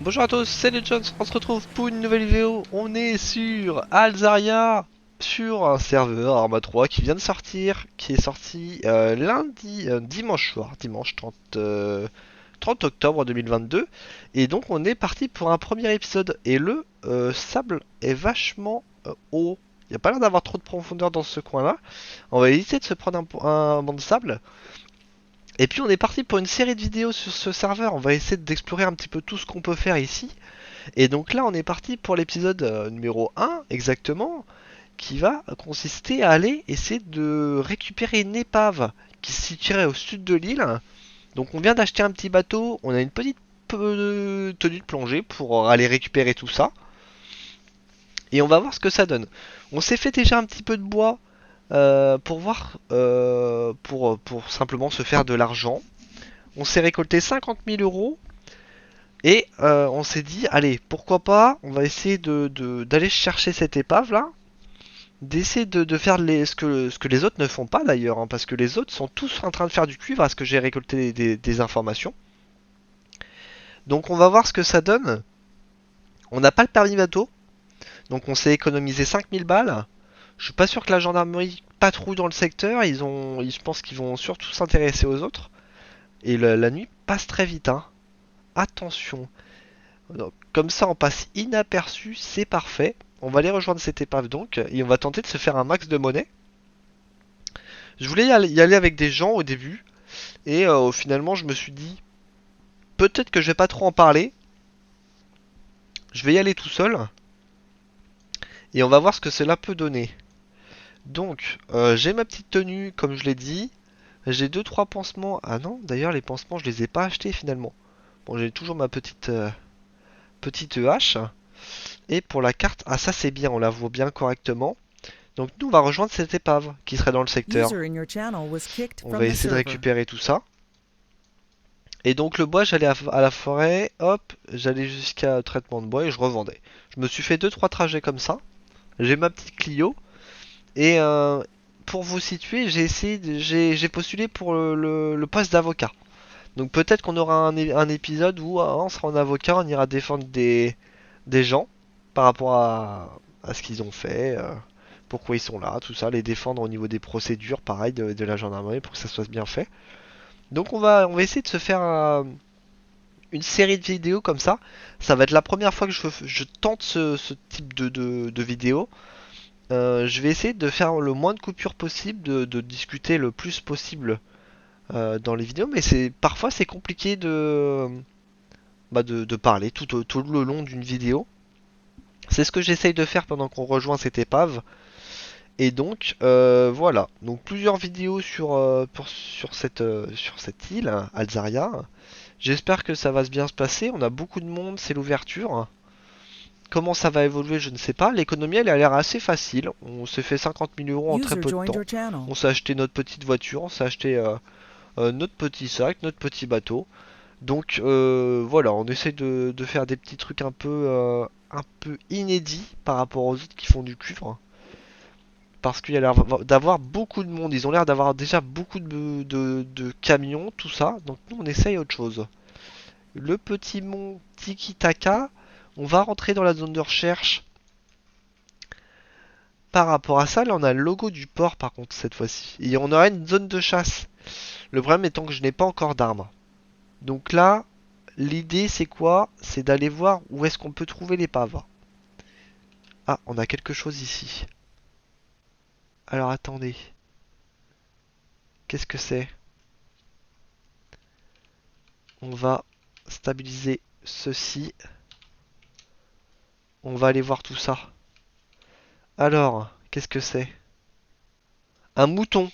Bonjour à tous, c'est les Jones, on se retrouve pour une nouvelle vidéo. On est sur Alzaria, sur un serveur Arma 3 qui vient de sortir, qui est sorti dimanche soir, dimanche 30 octobre 2022. Et donc on est parti pour un premier épisode. Et le sable est vachement haut. Il n'y a pas l'air d'avoir trop de profondeur dans ce coin-là. On va éviter de se prendre un banc de sable. Et puis on est parti pour une série de vidéos sur ce serveur. On va essayer d'explorer un petit peu tout ce qu'on peut faire ici. Et donc là, on est parti pour l'épisode numéro 1, exactement, qui va consister à aller essayer de récupérer une épave qui se situerait au sud de l'île. Donc on vient d'acheter un petit bateau, on a une petite tenue de plongée pour aller récupérer tout ça. Et on va voir ce que ça donne. On s'est fait déjà un petit peu de bois pour voir, pour simplement se faire de l'argent. On s'est récolté 50 000 € et on s'est dit, allez, pourquoi pas, on va essayer d'aller chercher cette épave là, d'essayer de faire ce que les autres ne font pas d'ailleurs, hein, parce que les autres sont tous en train de faire du cuivre à ce que j'ai récolté des informations. Donc on va voir ce que ça donne. On n'a pas le permis bateau, donc on s'est économisé 5 000 balles. Je suis pas sûr que la gendarmerie patrouille dans le secteur, je pense qu'ils vont surtout s'intéresser aux autres. Et la nuit passe très vite, hein. Attention. Donc, comme ça, on passe inaperçu, c'est parfait. On va aller rejoindre cette épave donc, et on va tenter de se faire un max de monnaie. Je voulais y aller avec des gens au début, et finalement, je me suis dit, peut-être que je vais pas trop en parler. Je vais y aller tout seul, et on va voir ce que cela peut donner. Donc, j'ai ma petite tenue, comme je l'ai dit. J'ai deux trois pansements. Ah non, d'ailleurs, les pansements, je les ai pas achetés finalement. Bon, j'ai toujours ma petite hache. Et pour la carte, ah ça c'est bien, on la voit bien correctement. Donc nous on va rejoindre cette épave qui serait dans le secteur. User in your channel was kicked On va from the essayer de server. récupérer tout ça. Et donc le bois, j'allais à la forêt, hop, j'allais jusqu'à traitement de bois et je revendais. Je me suis fait deux trois trajets comme ça. J'ai ma petite Clio et pour vous situer, j'ai postulé pour le poste d'avocat. Donc peut-être qu'on aura un épisode où on sera en avocat, on ira défendre des gens par rapport à ce qu'ils ont fait, pourquoi ils sont là, tout ça, les défendre au niveau des procédures, pareil, de la gendarmerie pour que ça soit bien fait. Donc on va essayer de se faire une série de vidéos comme ça. Ça va être la première fois que je tente ce type de vidéo. Je vais essayer de faire le moins de coupures possible, de discuter le plus possible dans les vidéos, mais parfois c'est compliqué de parler tout le long d'une vidéo. C'est ce que j'essaye de faire pendant qu'on rejoint cette épave. Et donc voilà, donc plusieurs vidéos sur cette île, hein, Alzaria. J'espère que ça va bien se passer. On a beaucoup de monde, c'est l'ouverture. Comment ça va évoluer, je ne sais pas. L'économie, elle a l'air assez facile. On s'est fait 50 000 € en très User peu de joined temps. your channel. On s'est acheté notre petite voiture, on s'est acheté notre petit sac, notre petit bateau. Donc voilà, on essaie de faire des petits trucs un peu inédits par rapport aux autres qui font du cuivre. Parce qu'il y a l'air d'avoir beaucoup de monde. Ils ont l'air d'avoir déjà beaucoup de camions, tout ça. Donc nous, on essaye autre chose. Le petit mont Tiki Taka, on va rentrer dans la zone de recherche. Par rapport à ça, là, on a le logo du port, par contre, cette fois-ci. Et on aura une zone de chasse. Le problème étant que je n'ai pas encore d'armes. Donc là, l'idée, c'est quoi? C'est d'aller voir où est-ce qu'on peut trouver l'épave. Ah, on a quelque chose ici. Alors attendez. Qu'est-ce que c'est? On va stabiliser ceci. On va aller voir tout ça. Alors, qu'est-ce que c'est? Un mouton.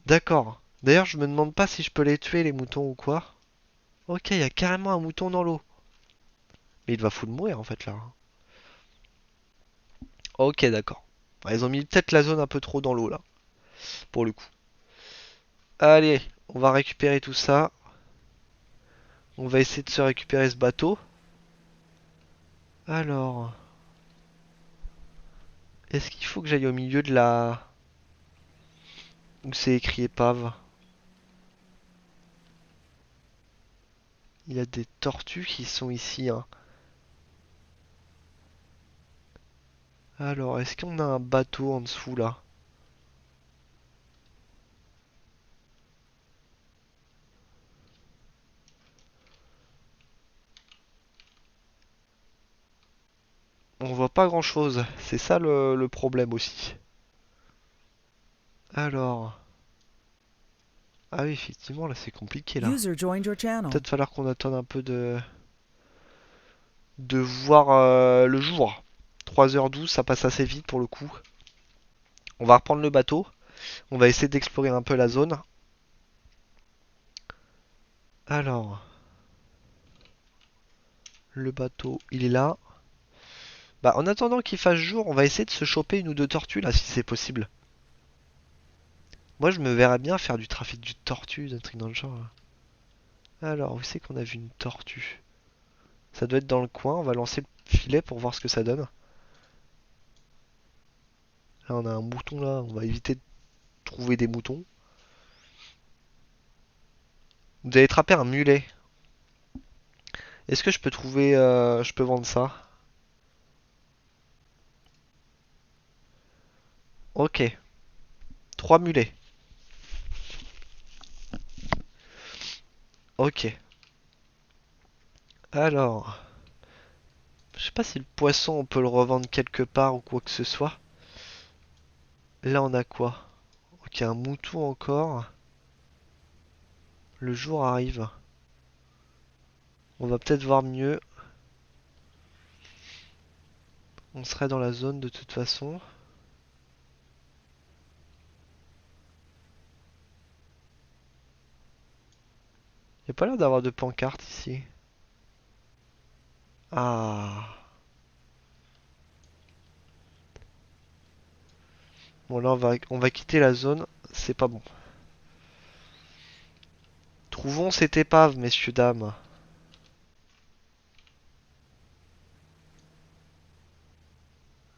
D'accord. D'ailleurs, je me demande pas si je peux les tuer, les moutons ou quoi. Ok, il y a carrément un mouton dans l'eau. Mais il va foutre mourir en fait là. Ok, d'accord. Ouais, ils ont mis peut-être la zone un peu trop dans l'eau là, pour le coup. Allez, on va récupérer tout ça. On va essayer de se récupérer ce bateau. Alors, est-ce qu'il faut que j'aille au milieu de la... où c'est écrit épave? Il y a des tortues qui sont ici, hein. Alors, est-ce qu'on a un bateau en dessous là? On voit pas grand-chose. C'est ça le problème aussi. Alors... Ah oui, effectivement, là c'est compliqué là. User joined your channel. Peut-être falloir qu'on attende un peu de voir le jour. 3h12, ça passe assez vite pour le coup. On va reprendre le bateau. On va essayer d'explorer un peu la zone. Alors, le bateau, il est là. Bah, en attendant qu'il fasse jour, on va essayer de se choper une ou deux tortues là, si c'est possible. Moi, je me verrais bien faire du trafic de tortues, un truc dans le genre, là. Alors, où c'est qu'on a vu une tortue? Ça doit être dans le coin. On va lancer le filet pour voir ce que ça donne. Là, on a un mouton là. On va éviter de trouver des moutons. Vous avez attrapé un mulet. Est-ce que je peux trouver... je peux vendre ça? Ok. 3 mulets. Ok. Alors... Je sais pas si le poisson, on peut le revendre quelque part ou quoi que ce soit. Là, on a quoi? Ok, un mouton encore. Le jour arrive. On va peut-être voir mieux. On serait dans la zone de toute façon. Il n'y a pas l'air d'avoir de pancarte ici. Ah. Bon, là, on va quitter la zone. C'est pas bon. Trouvons cette épave, messieurs, dames.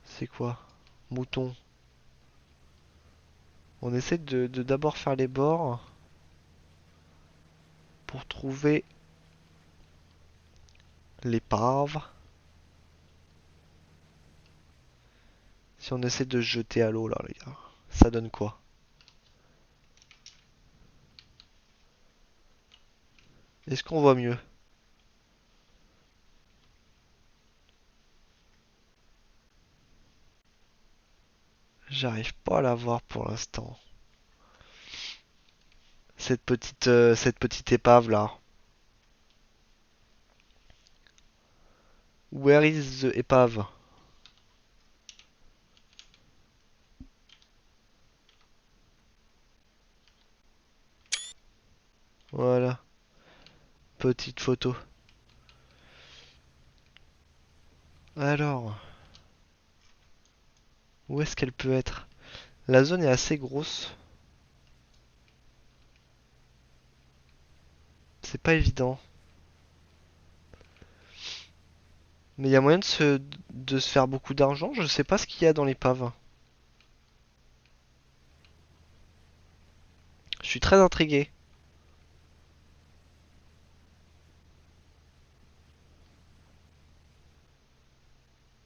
C'est quoi? Mouton. On essaie de d'abord faire les bords pour trouver l'épave. Si on essaie de se jeter à l'eau là, les gars, ça donne quoi? Est-ce qu'on voit mieux? J'arrive pas à la voir pour l'instant. Cette petite épave là. Where is the épave? Voilà, petite photo. Alors, où est-ce qu'elle peut être? La zone est assez grosse. C'est pas évident. Mais il y a moyen de se faire beaucoup d'argent. Je sais pas ce qu'il y a dans l'épave. Je suis très intrigué.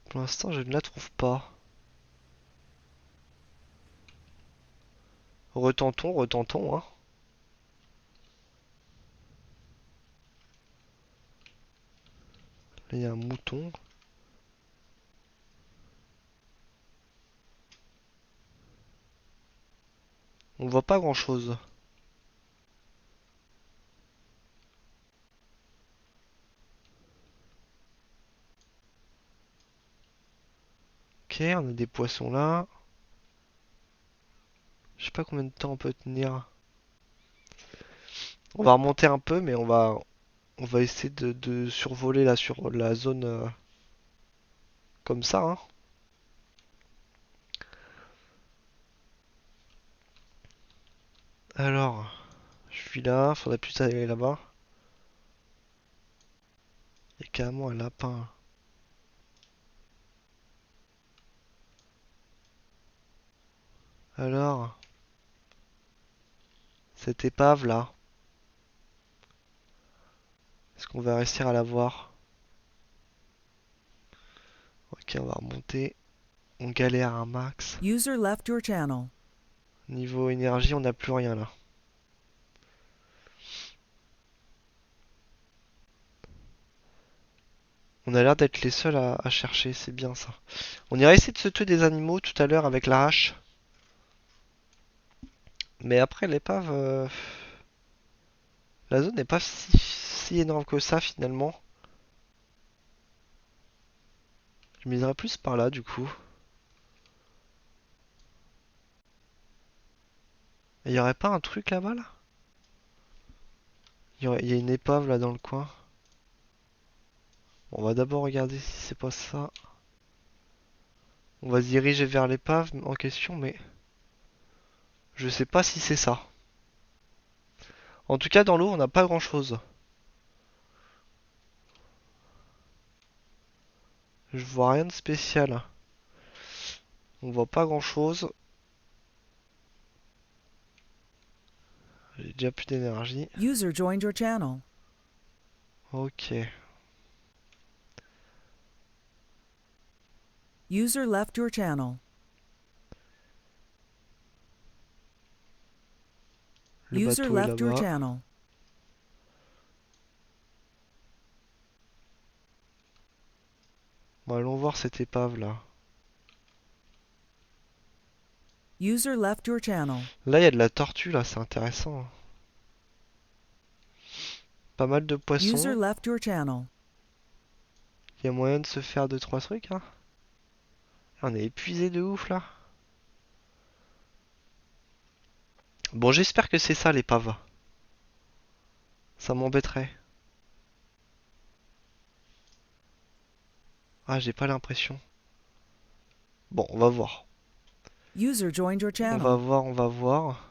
Pour l'instant, je ne la trouve pas. Retentons, retentons, hein. Là, il y a un mouton. On voit pas grand-chose. Ok, on a des poissons là. Je sais pas combien de temps on peut tenir. On va remonter un peu, mais on va essayer de survoler là sur la zone comme ça, hein. Alors, je suis là, faudrait plus aller là-bas. Il y a carrément un lapin. Alors, cette épave là, qu'on va réussir à la voir? Ok, on va remonter. On galère un max. User left your channel. Niveau énergie, on n'a plus rien là. On a l'air d'être les seuls à chercher, c'est bien ça. On irait essayer de se tuer des animaux tout à l'heure avec la hache. Mais après l'épave, la zone n'est pas si énorme que ça finalement. Je miserais plus par là du coup. Il y aurait pas un truc là-bas là? Il y a une épave là dans le coin. Bon, on va d'abord regarder si c'est pas ça. On va se diriger vers l'épave en question, mais je sais pas si c'est ça. En tout cas, dans l'eau, on n'a pas grand-chose. Je vois rien de spécial. On voit pas grand-chose. J'ai déjà plus d'énergie. User joined your channel. Ok. User left your channel. Le User bateau est left your là-bas. channel. Bon, allons voir cette épave là. User left your channel. Là, il y a de la tortue là, c'est intéressant. Pas mal de User poissons. left your channel. Il y a moyen de se faire 2-3 trucs, hein. On est épuisé de ouf là. Bon, j'espère que c'est ça l'épave. Ça m'embêterait. Ah, j'ai pas l'impression. Bon, on va voir. User joined your On va channel. voir, on va voir.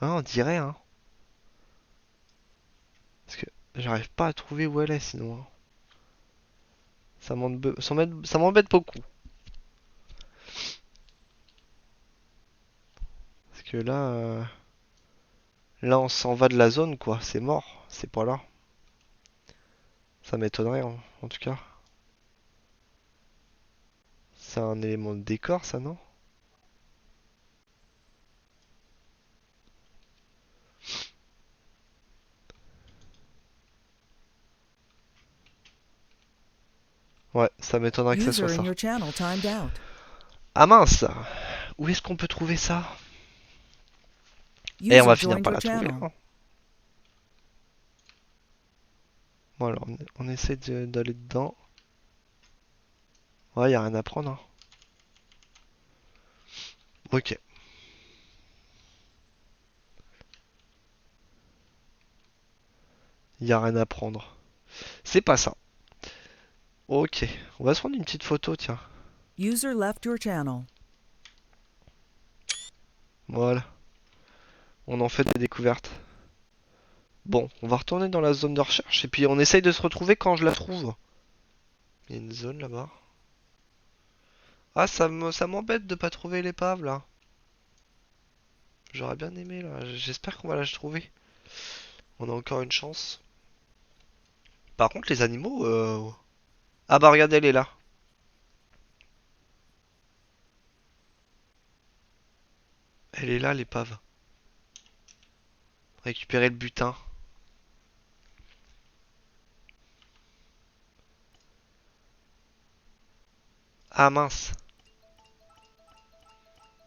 Ah, on dirait, hein. Parce que j'arrive pas à trouver où elle est sinon, hein. Ça m'embête beaucoup. Parce que là, là, on s'en va de la zone, quoi. C'est mort. C'est pas là. Ça m'étonnerait, en tout cas. C'est un élément de décor, ça, non? Ouais, ça m'étonnerait que ça soit User in ça. your channel timed out. Ah mince! Où est-ce qu'on peut trouver ça? Et on User va finir joined par your la trouver, channel. hein. Bon, alors, on essaie d'aller dedans. Ouais, y a rien à prendre, hein. Ok. Y a rien à prendre. C'est pas ça. Ok. On va se prendre une petite photo, tiens. User left your channel. Voilà. On en fait des découvertes. Bon, on va retourner dans la zone de recherche et puis on essaye de se retrouver quand je la trouve. Il y a une zone là-bas. Ah, ça m'embête de pas trouver l'épave là. J'aurais bien aimé là. J'espère qu'on va la trouver. On a encore une chance. Par contre, les animaux. Ah bah regardez, elle est là. Elle est là, l'épave. Récupérer le butin. Ah mince.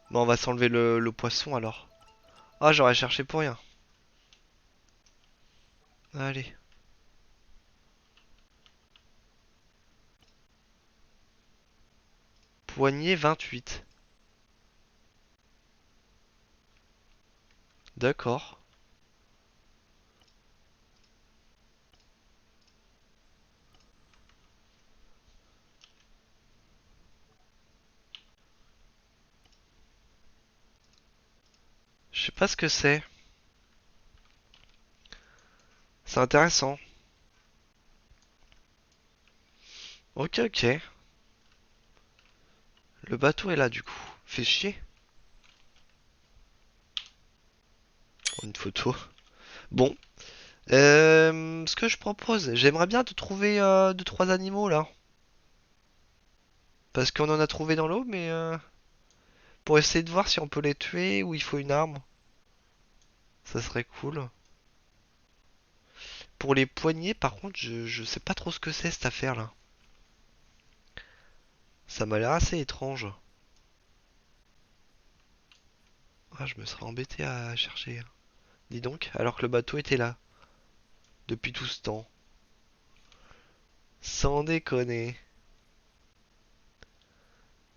Bon, on va s'enlever le poisson alors. Ah, j'aurais cherché pour rien. Allez. Poignée 28. D'accord. Je sais pas ce que c'est. C'est intéressant. Ok, ok. Le bateau est là du coup. Fait chier. Une photo. Bon, ce que je propose, j'aimerais bien te trouver deux trois animaux là, parce qu'on en a trouvé dans l'eau, mais pour essayer de voir si on peut les tuer ou il faut une arme, ça serait cool. Pour les poignets, par contre, je sais pas trop ce que c'est cette affaire là. Ça m'a l'air assez étrange. Ah, je me serais embêté à chercher. Dis donc, alors que le bateau était là, depuis tout ce temps. Sans déconner.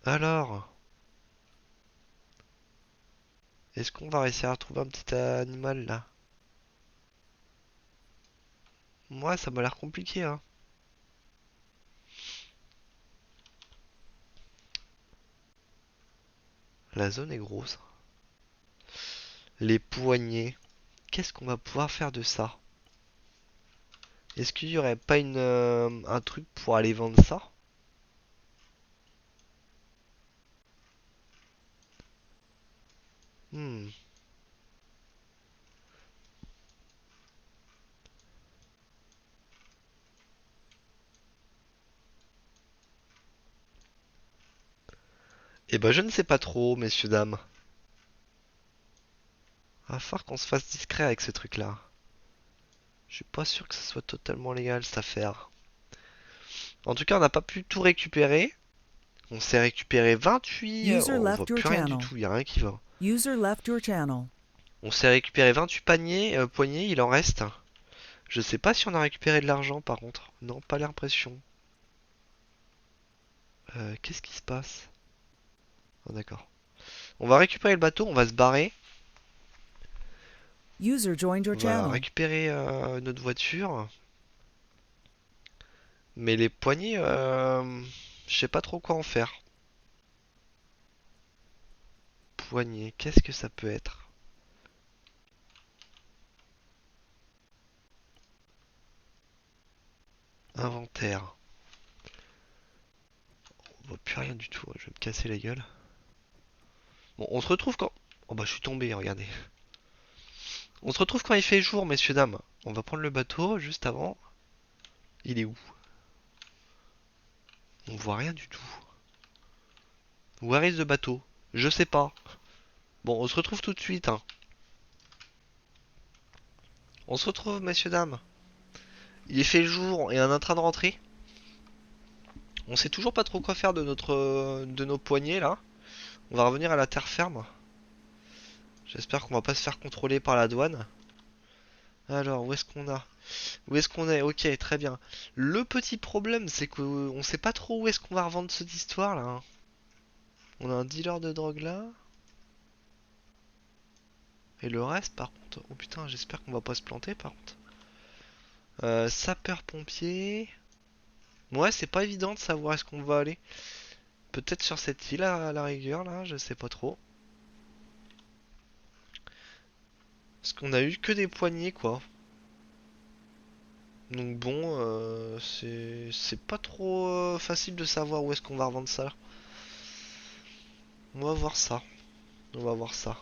Alors, est-ce qu'on va réussir à trouver un petit animal là? Moi, ça m'a l'air compliqué, hein. La zone est grosse. Les poignets. Qu'est-ce qu'on va pouvoir faire de ça? Est-ce qu'il y aurait pas un truc pour aller vendre ça? Hmm. Eh ben, je ne sais pas trop, messieurs, dames. Va falloir qu'on se fasse discret avec ce truc-là. Je suis pas sûr que ce soit totalement légal cette affaire. En tout cas, on n'a pas pu tout récupérer. On s'est récupéré 28. User On voit left your plus rien du channel. tout, y a rien qui va. User left your channel. On s'est récupéré 28 paniers, poignées, il en reste. Je sais pas si on a récupéré de l'argent par contre. Non, pas l'impression. Qu'est-ce qui se passe? Ah, d'accord. On va récupérer le bateau, on va se barrer. User joined your On va channel. récupérer notre voiture. Mais les poignées, je sais pas trop quoi en faire. Poignées, qu'est-ce que ça peut être? Inventaire. On voit plus rien du tout, je vais me casser la gueule. Bon, on se retrouve quand... Oh bah je suis tombé, regardez. On se retrouve quand il fait jour, messieurs, dames. On va prendre le bateau juste avant. Il est où? On voit rien du tout. Where is the bateau? Je sais pas. Bon, on se retrouve tout de suite, hein. On se retrouve, messieurs, dames. Il est fait jour et on est en train de rentrer. On sait toujours pas trop quoi faire de nos poignets, là. On va revenir à la terre ferme. J'espère qu'on va pas se faire contrôler par la douane. Alors, où est-ce qu'on a? Où est-ce qu'on est? Ok, très bien. Le petit problème, c'est qu'on sait pas trop où est-ce qu'on va revendre cette histoire, là, hein. On a un dealer de drogue là. Et le reste, par contre... Oh putain, j'espère qu'on va pas se planter, par contre. Sapeur-pompier... Ouais, c'est pas évident de savoir est-ce qu'on va aller. Peut-être sur cette île à la rigueur, là, je sais pas trop. Parce qu'on a eu que des poignées, quoi. Donc bon, c'est pas trop facile de savoir où est-ce qu'on va revendre ça. On va voir ça. On va voir ça.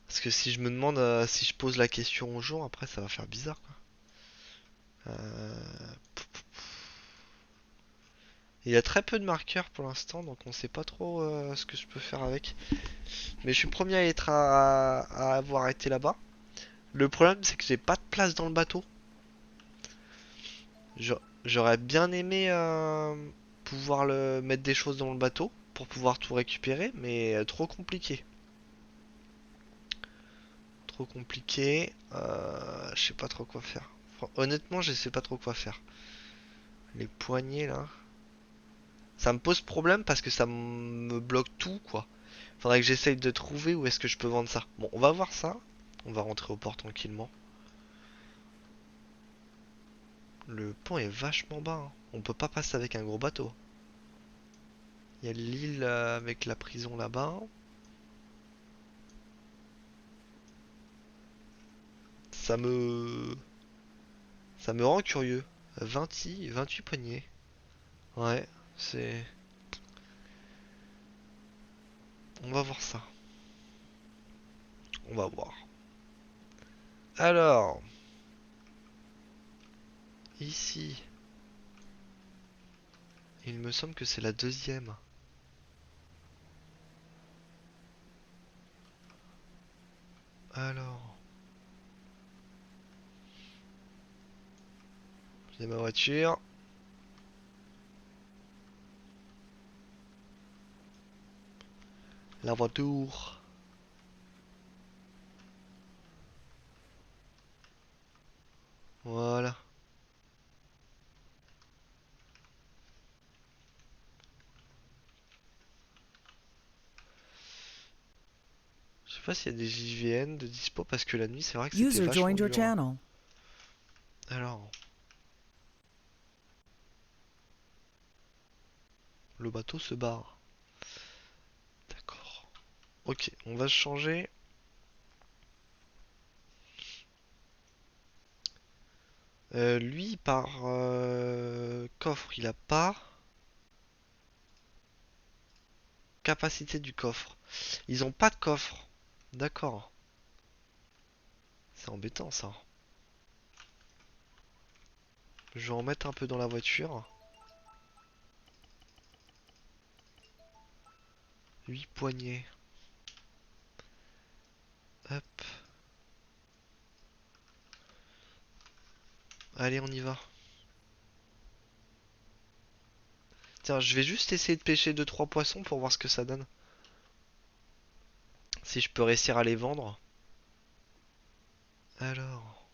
Parce que si je me demande si je pose la question aux gens, après ça va faire bizarre, quoi. Euh, Il y a très peu de marqueurs pour l'instant, donc on sait pas trop ce que je peux faire avec. Mais je suis le premier à être à avoir été là-bas. Le problème, c'est que j'ai pas de place dans le bateau. J'aurais bien aimé pouvoir mettre des choses dans le bateau pour pouvoir tout récupérer, mais trop compliqué. Trop compliqué. Je sais pas trop quoi faire. Honnêtement, je sais pas trop quoi faire. Les poignées là. Ça me pose problème parce que ça me bloque tout quoi. Faudrait que j'essaye de trouver où est-ce que je peux vendre ça. Bon, on va voir ça. On va rentrer au port tranquillement. Le pont est vachement bas, hein. On peut pas passer avec un gros bateau. Il y a l'île avec la prison là-bas. Ça me... Ça me rend curieux. 28 poignées. Ouais, c'est... On va voir ça. On va voir. Alors, ici, il me semble que c'est la deuxième. Alors, j'ai ma voiture. La voiture. Voilà. Je sais pas s'il y a des JVN de dispo parce que la nuit c'est vrai que c'était User vachement joined your dur, hein. channel. Alors, le bateau se barre. D'accord. Ok, on va changer. Lui par coffre, il a pas. Capacité du coffre. Ils ont pas de coffre. D'accord. C'est embêtant ça. Je vais en mettre un peu dans la voiture. 8 poignées. Hop. Allez, on y va. Tiens, je vais juste essayer de pêcher 2-3 poissons pour voir ce que ça donne. Si je peux réussir à les vendre. Alors.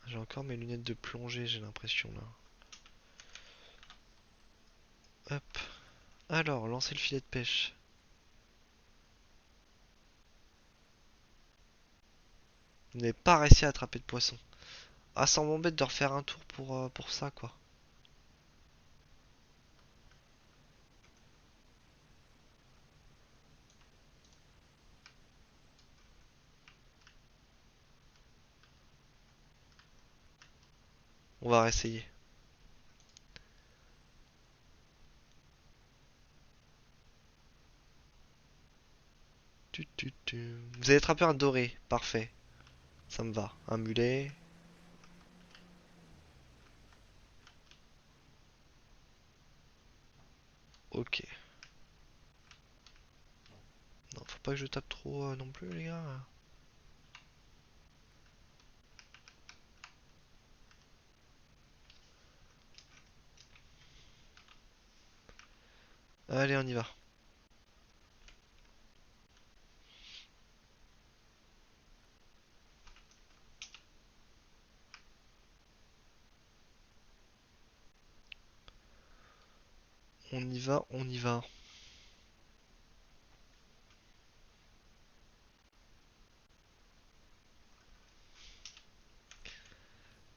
J'ai encore mes lunettes de plongée, j'ai l'impression là. Hop. Alors, lancer le filet de pêche. Vous n'avez pas réussi à attraper de poisson. Ah, ça m'embête de refaire un tour pour ça, quoi. On va réessayer. Vous avez attrapé un doré, parfait. Ça me va. Un mulet. Ok. Non, faut pas que je tape trop non plus, les gars. Allez, on y va. On y va, on y va.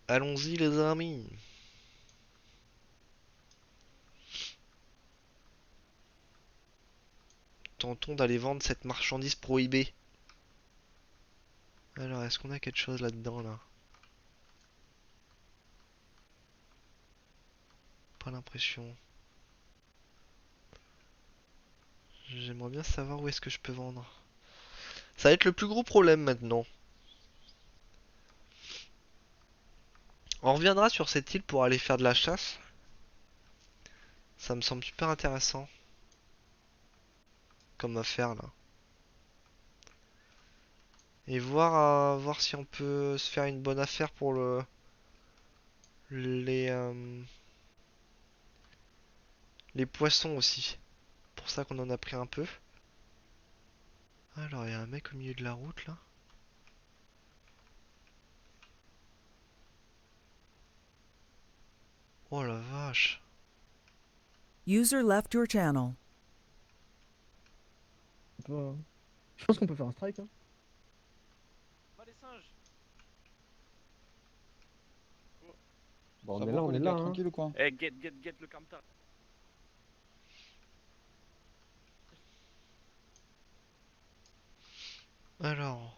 Allons-y, les amis. Tentons d'aller vendre cette marchandise prohibée. Alors, est-ce qu'on a quelque chose là-dedans, là? Pas l'impression. J'aimerais bien savoir où est-ce que je peux vendre. Ça va être le plus gros problème maintenant. On reviendra sur cette île pour aller faire de la chasse. Ça me semble super intéressant comme affaire là. Et voir si on peut se faire une bonne affaire pour les, euh, les poissons aussi. Pour ça qu'on en a pris un peu. Alors, il y a un mec au milieu de la route là. Oh la vache. User left your channel. Je pense qu'on peut faire un strike. Hein. Va les singes. Bon, Ça on est va là, quoi on les est gars, là. Hein. tranquille ou quoi? Eh, get le camtar. Alors,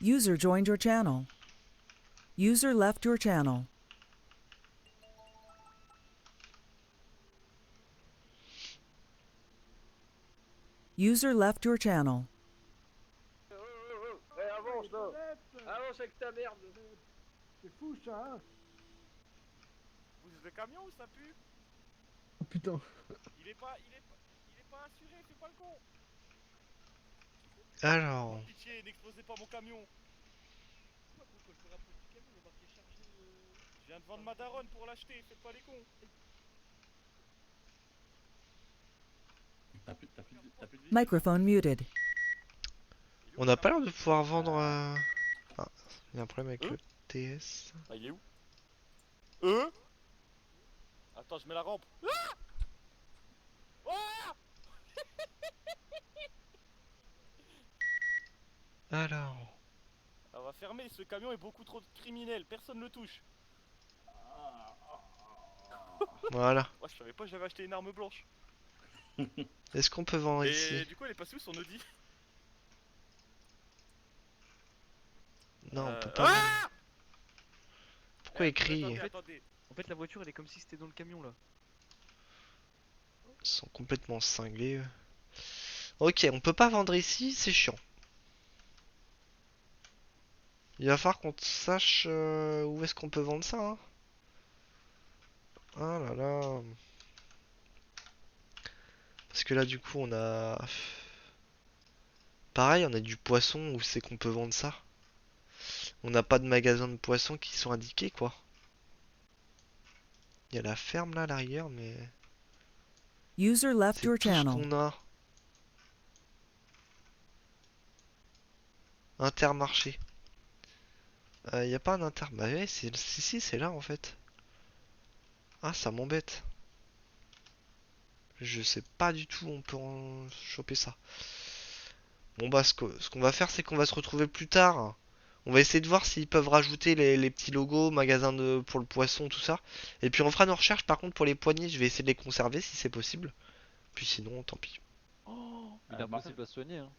User joined your channel. User left your channel. User left your channel. Eh, avance là. Avance avec ta merde. C'est fou ça, hein. Vous êtes le camion ou ça pue? Oh putain. Il est pas assuré, fais pas le con. Alors, Pitié, n'explosez pas mon camion. Pourquoi quand je me rapproche du camion, il est marqué chargé Je viens de vendre ma daronne pour l'acheter, faites pas les cons. T'as plus de vie. Microphone muted. on n'a pas l'air de pouvoir vendre. Ah, il y a un problème avec Hein le TS. Ah, il est où? Attends, je mets la rampe. Alors, On va fermer, ce camion est beaucoup trop criminel, personne ne le touche. voilà. Moi je savais pas que j'avais acheté une arme blanche. Est-ce qu'on peut vendre Et ici? du coup elle est passée où son Audi? Non, on peut Euh, pas vendre. Pourquoi Eh, écrit? attendez, Ils attendez. En fait, la voiture, elle est comme si c'était dans le camion là. sont complètement cinglés, eux. Ok, on peut pas vendre ici, c'est chiant. Il va falloir qu'on sache où est-ce qu'on peut vendre ça, hein. Ah là là. Parce que là, du coup, on a... Pareil, on a du poisson, où c'est qu'on peut vendre ça? On n'a pas de magasin de poissons qui sont indiqués, quoi. Il y a la ferme là à l'arrière, mais User left c'est your tout ce channel. qu'on a. Intermarché. Il y a pas un inter... Bah ouais, si, c'est là en fait. Ah, ça m'embête. Je sais pas du tout où on peut en choper ça. Bon bah, ce qu'on va faire, c'est qu'on va se retrouver plus tard. On va essayer de voir s'ils peuvent rajouter les petits logos, magasin pour le poisson, tout ça. Et puis on fera nos recherches par contre pour les poignées, je vais essayer de les conserver si c'est possible. Puis sinon, tant pis. Oh, il est bah, impossible à soigner, hein.